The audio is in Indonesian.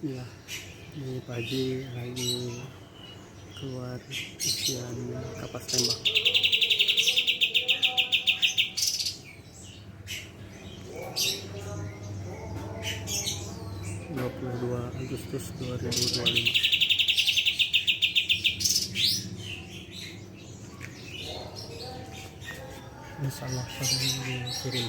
Ya, ini pagi lagi keluar isian kapas tembak. (22 Agustus 2025). Ini salah satu kirim ke sendiri.